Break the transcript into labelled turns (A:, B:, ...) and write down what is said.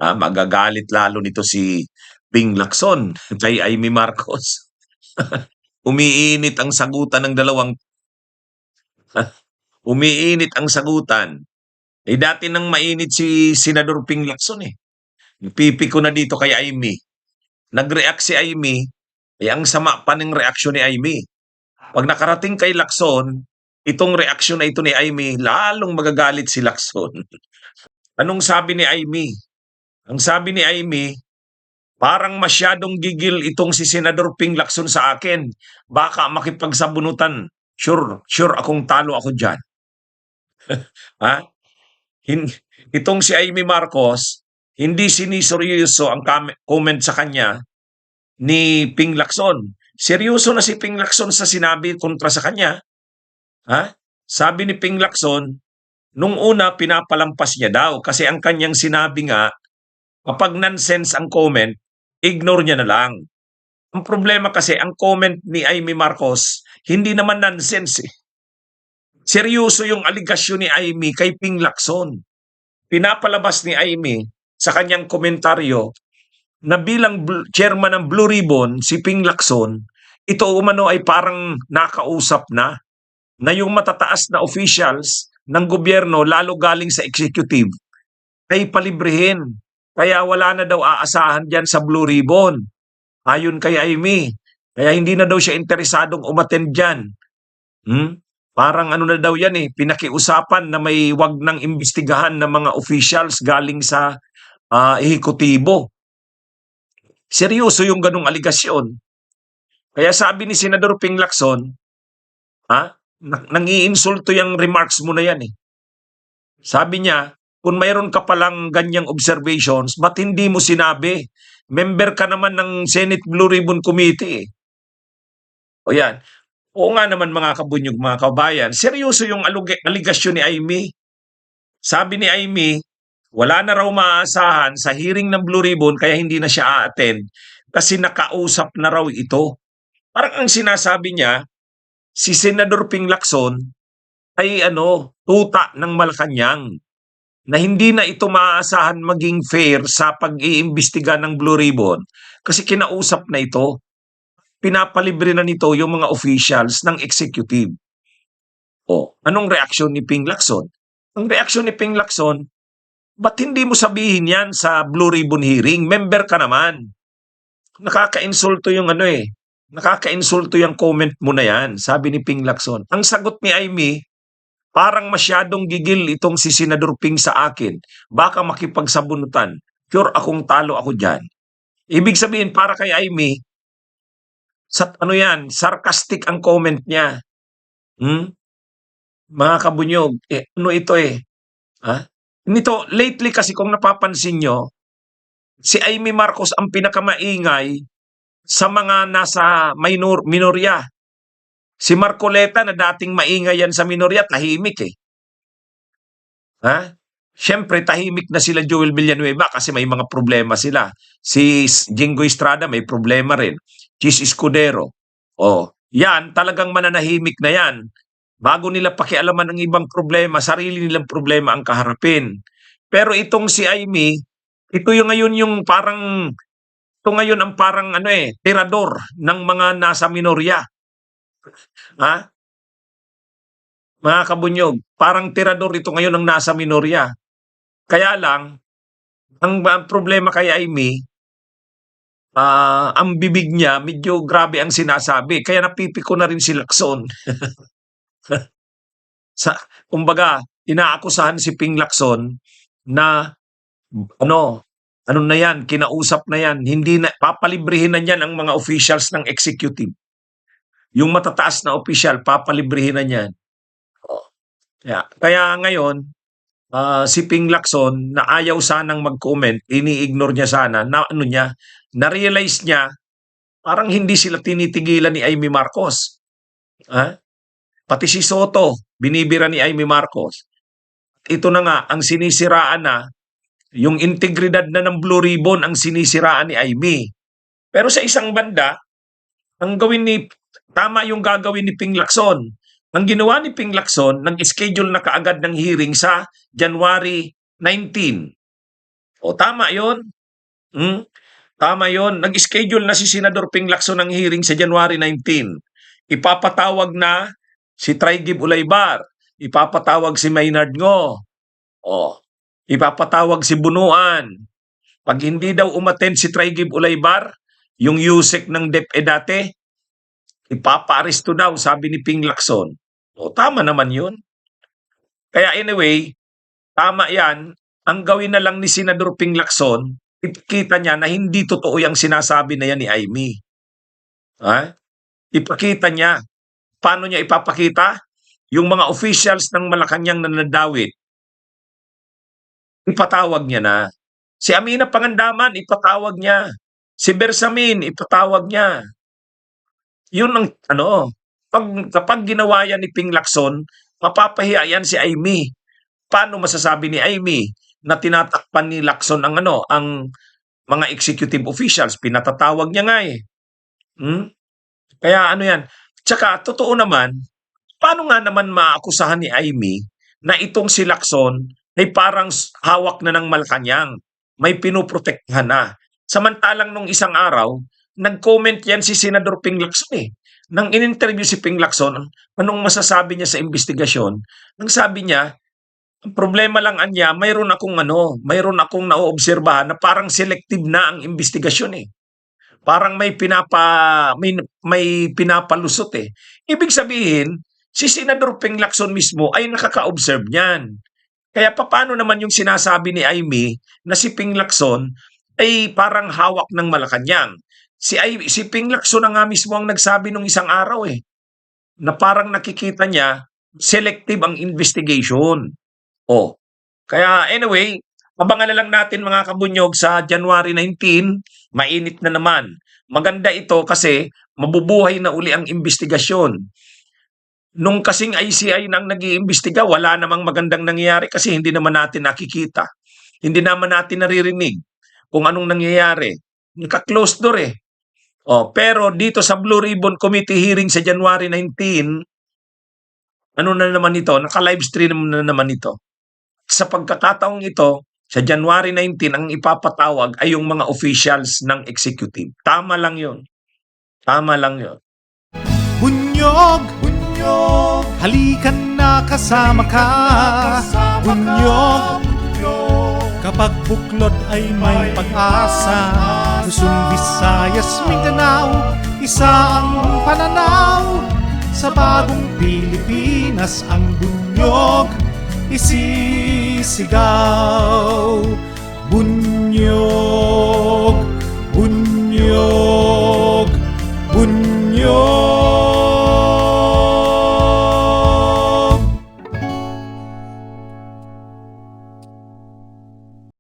A: Magagalit lalo nito si Ping Lacson kay Amy Marcos. Umiinit ang sagutan ng dalawang umiinit ang sagutan. Dati nang mainit si Senador Ping Lacson eh. Pipi ko na dito kay Amy. Nag-react si Amy, ang sama pa ng reaksyon ni Amy. Pag nakarating kay Lacson, itong reaksyon na ito ni Amy, lalong magagalit si Lacson. Anong sabi ni Amy? Ang sabi ni Amy, parang masyadong gigil itong si Senador Ping Lacson sa akin. Baka makipagsabunutan. Sure akong talo ako dyan. Ha? Itong si Amy Marcos, hindi siniseryoso ang comment sa kanya ni Ping Lacson. Seryoso na si Ping Lacson sa sinabi kontra sa kanya. Ha? Sabi ni Ping Lacson, nung una pinapalampas niya daw kasi ang kanyang sinabi nga, kapag nonsense ang comment, ignore niya na lang. Ang problema kasi, ang comment ni Amy Marcos, hindi naman nonsense eh. Seryoso yung aligasyon ni Amy kay Ping Lacson. Pinapalabas ni Amy sa kanyang komentaryo na bilang chairman ng Blue Ribbon, si Ping Lacson, ito umano ay parang nakausap na yung matataas na officials ng gobyerno, lalo galing sa executive, ay palibrehin. Kaya wala na daw aasahan dyan sa Blue Ribbon. Ayon kay Amy. Kaya hindi na daw siya interesadong umattend dyan. Parang ano na daw yan eh, pinakiusapan na may wag nang imbestigahan ng mga officials galing sa ehekutibo. Seryoso yung ganung aligasyon. Kaya sabi ni Senador Ping Lacson, nangiinsulto yung remarks mo na yan eh. Sabi niya, kung mayroon ka palang ganyang observations, ba't hindi mo sinabi? Member ka naman ng Senate Blue Ribbon Committee eh. O yan. Oo nga naman mga kabunyog, mga kabayan, seryoso yung aligasyon ni Amy. Sabi ni Amy, wala na raw maaasahan sa hearing ng Blue Ribbon kaya hindi na siya a-attend kasi nakausap na raw ito. Parang ang sinasabi niya, si Senador Ping Lacson ay tuta ng Malacanang na hindi na ito maaasahan maging fair sa pag-iimbestiga ng Blue Ribbon kasi kinausap na ito. Pinapalibre na nito yung mga officials ng executive. Anong reaksyon ni Ping Lacson? Ang reaksyon ni Ping Lacson, ba't hindi mo sabihin yan sa Blue Ribbon hearing? Member ka naman. Nakaka-insulto yung nakaka-insulto yung comment mo na yan, sabi ni Ping Lacson. Ang sagot ni Amy, parang masyadong gigil itong si Senador Ping sa akin. Baka makipagsabunutan. Sure akong talo ako dyan. Ibig sabihin, para kay Amy, sarcastic ang comment niya. Mga kabunyog, ito eh. Nito, lately kasi kung napapansin nyo, si Amy Marcos ang pinakamaingay sa mga nasa minorya. Si Marcoleta na dating maingay yan sa minorya, tahimik eh. Siyempre, tahimik na sila Joel Villanueva kasi may mga problema sila. Si Jingo Estrada may problema rin. Chis Escudero. Yan, talagang mananahimik na yan. Bago nila pakialaman ang ibang problema, sarili nilang problema ang kaharapin. Pero itong si Amy, ito yung ngayon yung parang, ito ngayon ang parang tirador ng mga nasa minorya. Mga kabunyog, parang tirador ito ngayon ng nasa minorya. Kaya lang, ang problema kay Amy, ang bibig niya, medyo grabe ang sinasabi. Kaya napipiko na rin si Lacson. Kumbaga, inaakusahan si Ping Lacson na ano na yan, kinausap na yan, hindi na, papalibrihin na yan ang mga officials ng executive. Yung matataas na official, papalibrihin na yan. Kaya ngayon, si Ping Lacson na ayaw sanang mag-comment, ini-ignore niya sana, na-realize niya, parang hindi sila tinitigilan ni Amy Marcos. Pati si Soto, binibira ni Amy Marcos. Ito na nga, ang sinisiraan na, yung integridad na ng Blue Ribbon ang sinisiraan ni Amy. Pero sa isang banda, tama yung gagawin ni Ping Lacson. Ang ginawa ni Ping Lacson, nag-schedule na kaagad ng hearing sa January 19. O tama 'yon. Hmm, tama 'yon. Nag-schedule na si Senador Ping Lacson ng hearing sa January 19. Ipapatawag na si Traigib Ulaybar, ipapatawag si Maynard Ngo, oh, ipapatawag si Bunuan. 'Pag hindi daw umattend si Traigib Ulaybar, yung USEC ng DepEd dati, ipapaaresto daw, sabi ni Ping Lacson. O tama naman 'yun. Kaya anyway, tama 'yan. Ang gawin na lang ni Senador Ping Lacson, ipakita niya na hindi totoo yung sinasabi na yan ni Amy. Ha? Ipakita niya. Paano niya ipapakita? Yung mga officials ng Malacanang na nadawit, ipatawag niya na. Si Amina Pangandaman, ipatawag niya. Si Bersamin, ipatawag niya. Yun ang kapag ginawa yan ni Ping Lacson, mapapahiya yan si Amy. Paano masasabi ni Amy na tinatakpan ni Lacson ang mga executive officials? Pinatatawag niya nga eh. Kaya yan. Tsaka, totoo naman, paano nga naman maakusahan ni Amy na itong si Lacson ay parang hawak na ng Malacanang, may pinoprotektahan na. Samantalang nung isang araw, nag-comment yan si Senador Ping Lacson eh. Nang in-interview si Ping Lacson, anong masasabi niya sa investigasyon? Nang sabi niya, ang problema lang niya, mayroon akong naoobserbahan na parang selective na ang investigasyon eh. Parang may pinapalusot eh. Ibig sabihin, si Senador Ping Lacson mismo ay nakaka-observe niyan. Kaya paano naman yung sinasabi ni Amy na si Ping Lacson ay parang hawak ng Malacanang? Si Ping Lacson na nga mismo ang nagsabi nung isang araw eh, na parang nakikita niya selective ang investigation. Kaya anyway, abangan na lang natin mga kabunyog sa January 19, mainit na naman. Maganda ito kasi mabubuhay na uli ang investigasyon. Nung kasing ICI nang nag-iimbestiga, wala namang magandang nangyayari kasi hindi naman natin nakikita. Hindi naman natin naririnig kung anong nangyayari. Naka-closed door eh. Pero dito sa Blue Ribbon Committee hearing sa January 19, na naman ito? Naka-livestream na naman ito. Sa pagkakataong ito, sa January 19, ang ipapatawag ay yung mga officials ng executive. Tama lang yun. Tama lang yun.
B: Bunyog, bunyog, halikan na kasama ka. Bunyog, kapag buklod ay may pag-asa. Luzon, Visayas, Mindanao, isa ang pananaw. Sa bagong Pilipinas ang bunyog isisigaw. Bunyog.